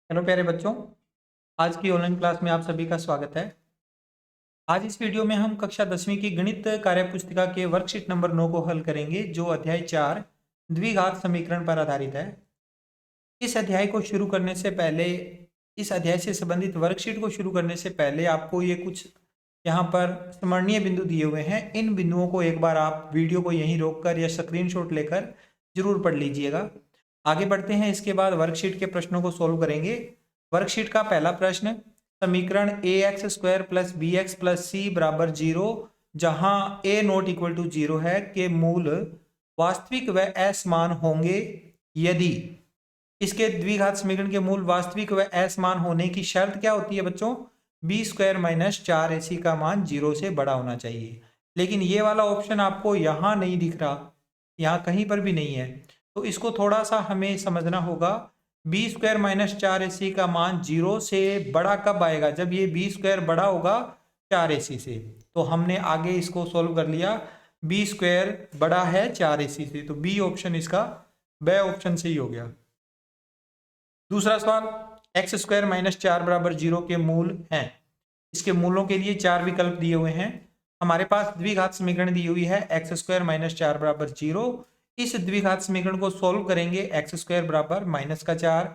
Hello प्यारे बच्चों, आज की ऑनलाइन क्लास में आप सभी का स्वागत है। आज इस वीडियो में हम कक्षा 10वीं की गणित कार्यपुस्तिका के वर्कशीट नंबर 9 को हल करेंगे, जो अध्याय 4 द्विघात समीकरण पर आधारित है। इस अध्याय को शुरू करने से पहले, इस अध्याय से संबंधित वर्कशीट को शुरू करने से पहले आपको ये कुछ यहाँ पर स्मरणीय बिंदु दिए हुए हैं। इन बिंदुओं को एक बार आप वीडियो को यहीं रोककर या स्क्रीनशॉट लेकर जरूर पढ़ लीजिएगा। आगे बढ़ते हैं, इसके बाद वर्कशीट के प्रश्नों को सोल्व करेंगे। वर्कशीट का पहला प्रश्न, समीकरण A X square plus B X plus C बराबर 0 जहां ए नॉट इक्वल टू 0 है के मूल वास्तविक व असमान होंगे यदि। इसके द्विघात समीकरण के मूल वास्तविक व असमान होने की शर्त क्या होती है बच्चों? बी स्क्वायर माइनस 4ac का मान 0 से बड़ा होना चाहिए। लेकिन ये वाला ऑप्शन आपको यहाँ नहीं दिख रहा, यहाँ कहीं पर भी नहीं है, तो इसको थोड़ा सा हमें समझना होगा। बी स्क्वायर माइनस 4ac का मान 0 से बड़ा कब आएगा? जब ये बी स्क्वायर बड़ा होगा 4ac से। तो हमने आगे इसको सोल्व कर लिया, बी स्क्वायर बड़ा है 4ac से, तो बी ऑप्शन इसका ब ऑप्शन से ही हो गया। दूसरा सवाल, एक्स स्क्वायर माइनस 4 बराबर 0 के मूल हैं। इसके मूलों के लिए 4 विकल्प दिए हुए हैं। हमारे पास द्विघात समीकरण दी हुई है एक्स स्क्वायर माइनस 4 बराबर 0। इस द्विघात समीकरण को सोल्व करेंगे, एक्स स्क्वायर बराबर माइनस का 4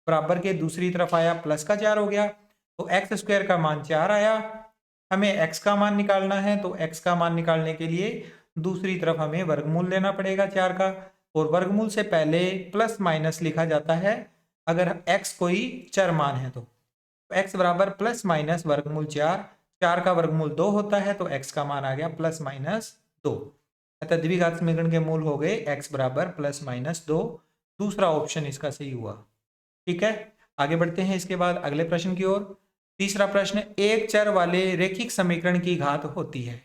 बराबर के दूसरी तरफ आया प्लस का 4 हो गया, तो एक्स स्क्वायर का मान 4 आया। हमें एक्स का मान निकालना है, तो एक्स का मान निकालने के लिए दूसरी तरफ हमें वर्गमूल लेना पड़ेगा 4 का, और वर्गमूल से पहले प्लस माइनस लिखा जाता है अगर x कोई चर मान है। तो x बराबर प्लस माइनस वर्गमूल 4, 4 का वर्गमूल 2 होता है, तो x का मान आ गया प्लस माइनस 2। अतः द्विघात समीकरण के मूल हो गए x बराबर प्लस माइनस 2। दूसरा ऑप्शन इसका सही हुआ। ठीक है, आगे बढ़ते हैं इसके बाद अगले प्रश्न की ओर। तीसरा प्रश्न, एक चर वाले रैखिक समीकरण की घात होती है।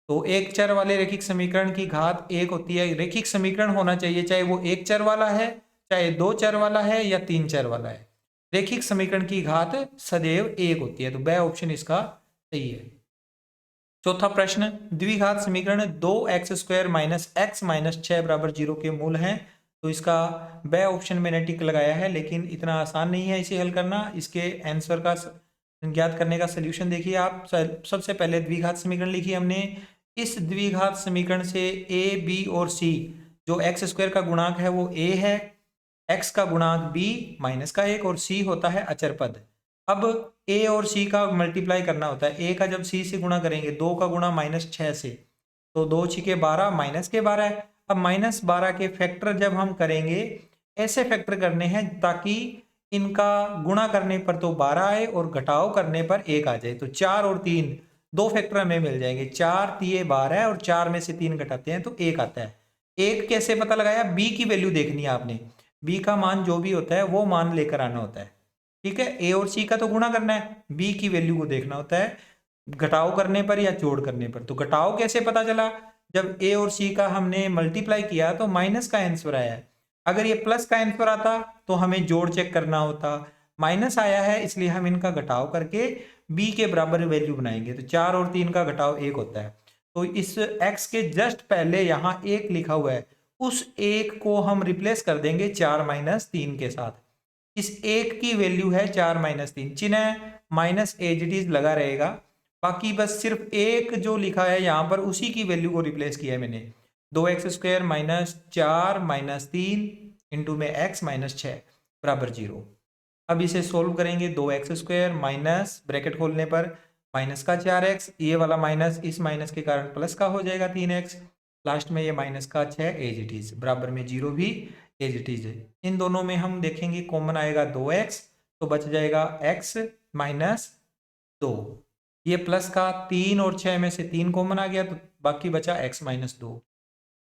तो एक चर वाले रैखिक समीकरण की घात 1 होती है। रैखिक समीकरण होना चाहिए, चाहे वो एक चर वाला है, चाहे 2 चर वाला है, या 3 चर वाला है। रैखिक समीकरण की घात सदैव 1 होती है, तो ब ऑप्शन इसका सही है। चौथा प्रश्न, द्विघात समीकरण 2x square minus x minus 6 बराबर 0 के मूल हैं। तो इसका ब ऑप्शन मैंने टिक लगाया है, लेकिन इतना आसान नहीं है इसे हल करना। इसके आंसर का ज्ञात करने का सलूशन देखिए आप। सबसे पहले द्विघात समीकरण लिखिए हमने। इस द्विघात समीकरण से a b और c, जो एक्स स्क्वायर का गुणांक है वो a है, x का गुणांक b माइनस का 1, और c होता है अचर पद। अब a और c का मल्टीप्लाई करना होता है। a का जब c से गुणा करेंगे, 2 का गुणा माइनस 6 से, तो 2 छिके 12 माइनस के 12 है। अब माइनस 12 के फैक्टर जब हम करेंगे, ऐसे फैक्टर करने हैं ताकि इनका गुणा करने पर तो 12 आए और घटाव करने पर 1 आ जाए। तो 4 और 3 दो फैक्टर हमें मिल जाएंगे। 4 तिये 12 और 4 में से 3 घटाते हैं तो 1 आता है। 1 कैसे पता लगाया? b की वैल्यू देखनी है आपने। b का मान जो भी होता है वो मान लेकर आना होता है। ठीक है, a और c का तो गुणा करना है, b की वैल्यू को देखना होता है घटाव करने पर या जोड़ करने पर। तो घटाव कैसे पता चला? जब a और c का हमने मल्टीप्लाई किया तो माइनस का आंसर आया है। अगर ये प्लस का आंसर आता तो हमें जोड़ चेक करना होता। माइनस आया है, इसलिए हम इनका घटाव करके b के बराबर वैल्यू बनाएंगे। तो 4 और 3 का घटाव 1 होता है। तो इस x के जस्ट पहले यहाँ 1 लिखा हुआ है, उस 1 को हम रिप्लेस कर देंगे 4 माइनस 3 के साथ। इस 1 की वैल्यू है 4 माइनस 3, चिन्ह माइनस एज इट इज लगा रहेगा। बाकी बस सिर्फ 1 जो लिखा है यहाँ पर, उसी की वैल्यू को रिप्लेस किया है मैंने। 2x square minus 4 minus 3 into में x माइनस 6 बराबर 0। अब इसे सोल्व करेंगे। 2x स्क्वायर माइनस ब्रैकेट खोलने पर माइनस का 4x, ये वाला माइनस इस माइनस के कारण प्लस का हो जाएगा 3x, लास्ट में ये माइनस का 6 एज इट इज, बराबर में 0 भी एज इट इज है। इन दोनों में हम देखेंगे कॉमन आएगा 2x, तो बच जाएगा x माइनस 2। ये प्लस का 3 और 6 में से 3 कॉमन आ गया, तो बाकी बचा x माइनस 2।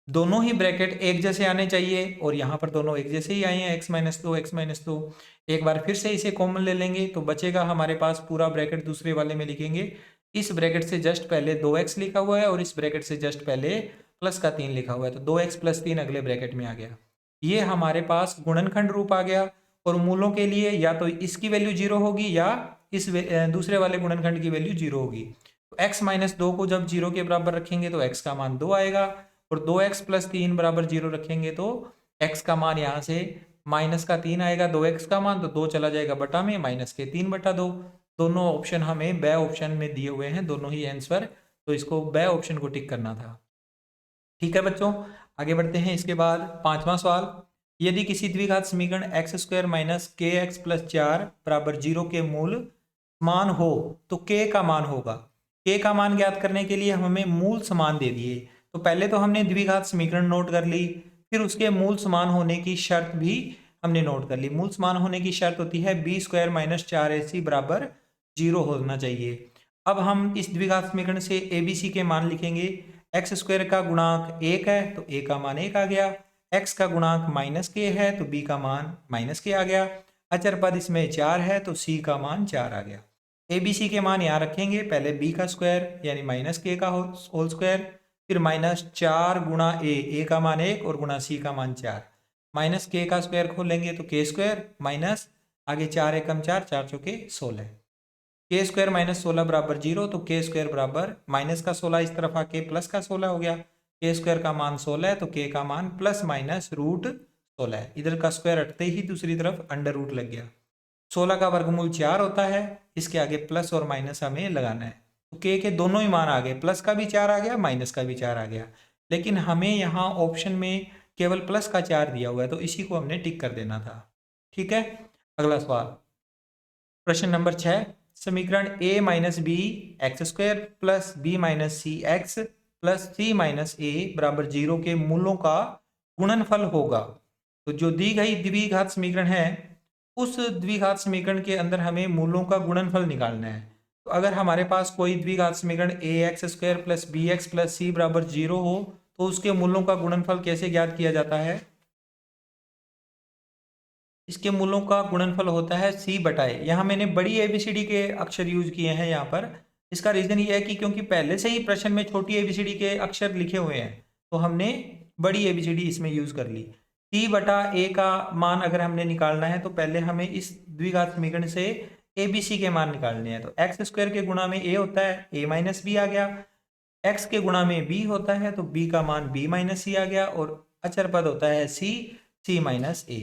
दोनों ही ब्रैकेट एक जैसे आने चाहिए, और यहाँ पर दोनों एक जैसे ही आए हैं, x माइनस 2 x माइनस 2। एक बार फिर से इसे कॉमन ले लेंगे तो बचेगा हमारे पास पूरा ब्रैकेट। दूसरे वाले में लिखेंगे, इस ब्रैकेट से जस्ट पहले 2x लिखा हुआ है और इस ब्रैकेट से जस्ट पहले प्लस का 3 लिखा हुआ है, तो 2x प्लस 3 अगले ब्रैकेट में आ गया। ये हमारे पास गुणनखंड रूप आ गया। और मूलों के लिए या तो इसकी वैल्यू 0 होगी या इस दूसरे वाले गुणनखंड की वैल्यू 0 होगी। तो x माइनस 2 को जब 0 के बराबर रखेंगे तो x का मान 2 आएगा, और 2x प्लस 3 बराबर 0 रखेंगे तो x का मान यहाँ से माइनस का 3 आएगा 2x का मान, तो 2 चला जाएगा बटा में, माइनस के 3/2। दोनों ऑप्शन हमें ब ऑप्शन में दिए हुए हैं, दोनों ही आंसर, तो इसको ब ऑप्शन को टिक करना था। ठीक है बच्चों, आगे बढ़ते हैं। इसके बाद 5वां सवाल, यदि किसी द्विघात समीकरण x² माइनस के एक्स प्लस 4 बराबर 0 के मूल समान हो तो k का मान होगा। k का मान ज्ञात करने के लिए हमें मूल समान दे दिए, तो पहले तो हमने द्विघात समीकरण नोट कर ली, फिर उसके मूल समान होने की शर्त भी हमने नोट कर ली। मूल समान होने की शर्त होती है b² माइनस 4ac बराबर 0 होना चाहिए। अब हम इस द्विघात समीकरण से abc के मान लिखेंगे। x² का गुणांक 1 है तो a का मान 1 आ गया, x का गुणांक माइनस के है तो b का मान माइनस के आ गया, अचर पद इसमें 4 है तो c का मान 4 आ गया। abc के मान यहाँ रखेंगे, पहले b का स्क्वायर यानी माइनस के का होल स्क्वायर, फिर माइनस 4 गुणा a का मान 1 और गुणा c का मान 4, माइनस के का स्क्वायर खोलेंगे तो के स्क्वायर माइनस आगे 4 एकम 4, 4 चौके 16, के स्क्वायर माइनस 16 बराबर 0, तो के स्क्वायर बराबर माइनस का 16 इस तरफ आके प्लस का 16 हो गया। के स्क्वायर का मान 16 है तो के का मान प्लस माइनस रूट 16 है, इधर का स्क्वायर हटते ही दूसरी तरफ अंडर रूट लग गया। 16 का वर्गमूल 4 होता है, इसके आगे प्लस और माइनस हमें लगाना है, तो के दोनों ही मान आ गए, प्लस का भी 4 आ गया, माइनस का भी 4 आ गया, लेकिन हमें यहाँ ऑप्शन में केवल प्लस का 4 दिया हुआ है, तो इसी को हमने टिक कर देना था। ठीक है, अगला सवाल, प्रश्न नंबर 6, समीकरण a minus B X square plus B minus C X plus C minus A बराबर 0 के मूलों का गुणनफल होगा। तो जो दी गई द्विघात समीकरण है, उस द्विघात समीकरण के अंदर हमें मूलों का गुणनफल निकालना है। तो अगर हमारे पास कोई द्विघात समीकरण ax² plus bx plus C बराबर 0 हो, तो उसके मूलों का गुणनफल कैसे ज्ञात किया जाता है? इसके मूलों का गुणनफल होता है c बटाए, यहाँ मैंने बड़ी ABCD के अक्षर यूज किए हैं यहाँ पर। इसका रीजन ये है कि क्योंकि पहले से ही प्रश्न में छोटी ABCD के अक्षर लिखे हुए हैं, तो हमने बड़ी ABCD इसमें यूज कर ली। c बटा a का मान अगर हमने निकालना है तो पहले हमें इस द्विघात समीकरण से ABC के मान निकालने हैं। तो x² के गुणा में a होता है, a माइनस बी आ गया, x के गुणा में b होता है तो b का मान b माइनस सी आ गया, और अचर पद होता है c माइनस a।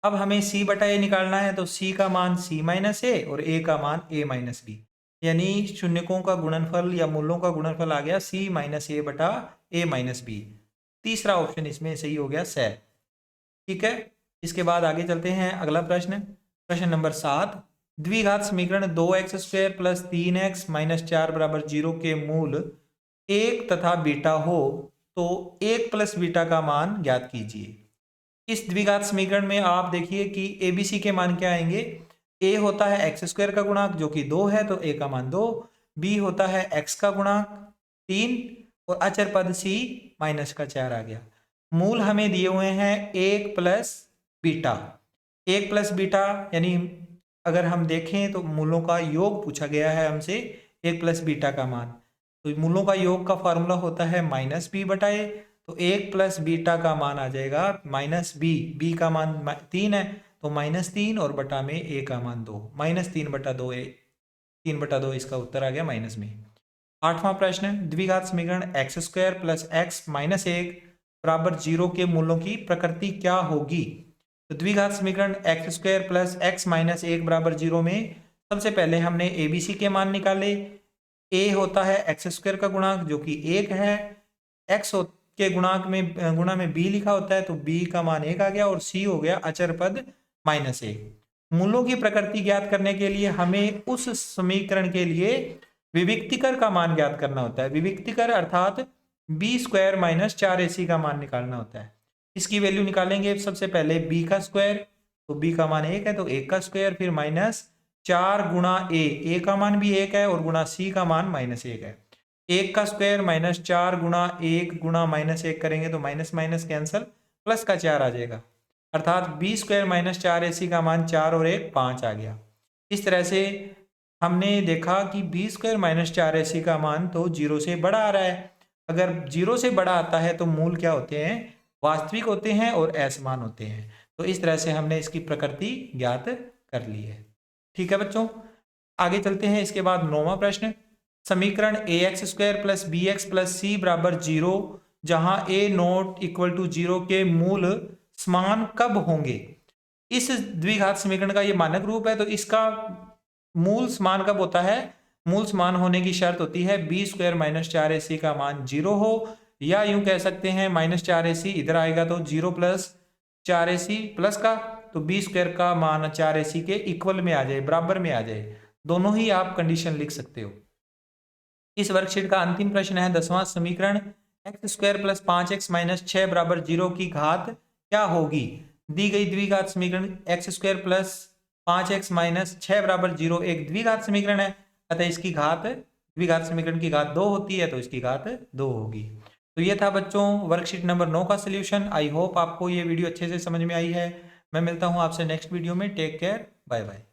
अब हमें c बटा a निकालना है, तो c का मान c माइनस a और a का मान a माइनस b, यानी शून्यकों का गुणनफल या मूलों का गुणनफल आ गया c माइनस a बटा a माइनस b। तीसरा ऑप्शन इसमें सही हो गया सै। ठीक है, इसके बाद आगे चलते हैं। अगला प्रश्न, प्रश्न नंबर 7, द्विघात समीकरण 2x² प्लस 3x माइनस 4 बराबर 0 के मूल 1 तथा बीटा हो तो 1 प्लस बीटा का मान ज्ञात कीजिए। इस द्विघात समीकरण में आप देखिए कि ABC के मान क्या आएंगे। a होता है x² का गुणांक जो कि 2 है तो a का मान 2, b होता है x का गुणांक 3 और अचर पद c माइनस का 4 आ गया। मूल हमें दिए हुए हैं 1 प्लस बीटा। 1 प्लस बीटा यानी अगर हम देखें तो मूलों का योग पूछा गया है हमसे, 1 प्लस बीटा का मान, तो मूलों का योग का फॉर्मूला होता है माइनस बी बटा ए, तो 1 प्लस बीटा का मान आ जाएगा माइनस बी का मान 3 है तो -3 और बटा में a का मान 2, -3/2 3/2 इसका उत्तर आ गया माइनस में। 8वां प्रश्न, द्विघात समीकरण x² प्लस x माइनस 1 बराबर 0 के मूलों की प्रकृति क्या होगी। तो द्विघात समीकरण x² प्लस x माइनस 1 बराबर 0 में सबसे पहले हमने ABC के मान निकाले। a होता है x² का गुणांक जो कि 1 है, x के गुणा में b लिखा होता है तो b का मान 1 आ गया, और c हो गया अचर पद -1। मूलों की प्रकृति ज्ञात करने के लिए हमें उस समीकरण के लिए विविक्तिकर का मान ज्ञात करना होता है। विविक्तिकर अर्थात b² माइनस 4ac का मान निकालना होता है। इसकी वैल्यू निकालेंगे सबसे पहले b का स्क्वायर, तो b का मान 1 है तो 1 का स्क्वायर, फिर माइनस 4 गुणा a का मान भी 1 है और गुणा c का मान -1 है। 1 का स्क्वायर माइनस 4 गुणा 1 गुणा -1 करेंगे तो माइनस माइनस कैंसल, प्लस का 4 आ जाएगा, अर्थात b² माइनस 4ac का मान 4 और 1 5 आ गया। इस तरह से हमने देखा कि b² माइनस 4ac का मान तो 0 से बड़ा आ रहा है। अगर 0 से बड़ा आता है तो मूल क्या होते हैं, वास्तविक होते हैं और असमान होते हैं। तो इस तरह से हमने इसकी प्रकृति ज्ञात कर ली है। ठीक है बच्चों, आगे चलते हैं। इसके बाद 9वां प्रश्न, समीकरण ax² plus bx plus c बराबर 0 जहां a नॉट इक्वल टू 0 के मूल समान कब होंगे। इस द्विघात समीकरण का ये मानक रूप है, तो इसका मूल मान कब होता है? मूल मान होने की शर्त होती है बी स्क्वायर माइनस 4ac का मान 0 हो, या यूं कह सकते हैं माइनस 4ac इधर आएगा तो 0 प्लस 4ac प्लस का, तो बी स्क्वायर का मान 4ac के इक्वल में आ जाए, बराबर में आ जाए। दोनों ही आप कंडीशन लिख सकते हो। इस वर्कशीट का अंतिम प्रश्न है 10वां समीकरण x square plus 5x minus 6 बराबर 0 की घात क्या होगी? दी गई द्विघात समीकरण x square plus 5x minus 6 बराबर 0 एक द्विघात समीकरण है, अतः इसकी घात, द्विघात समीकरण की घात 2 होती है, तो इसकी घात 2 होगी। तो ये था बच्चों वर्कशीट नंबर 9 का सोल्यूशन। आई होप आपको ये वीडियो अच्छे से समझ में आई है। मैं मिलता हूँ आपसे नेक्स्ट वीडियो में। Take care, bye bye.